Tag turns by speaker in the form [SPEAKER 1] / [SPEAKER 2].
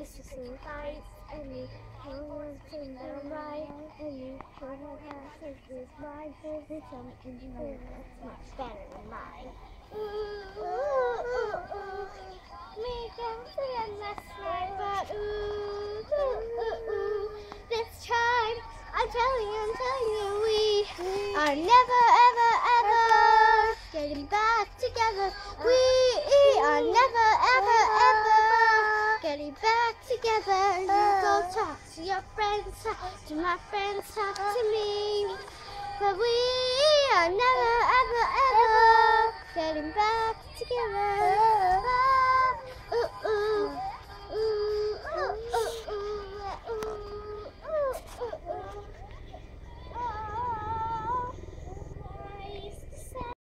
[SPEAKER 1] kisses and bites, and you don't sing them right, and you don't have this mine, and something you do that's much better than mine. Ooh, ooh, ooh, ooh. Me don't sing last night, but ooh, ooh, ooh, ooh. This time, I'm telling you, we are never, ever, ever getting back together. We are never, ever, ever getting back together. You go talk to your friends, talk to my friends, talk to me. But we are never, ever, ever getting back together.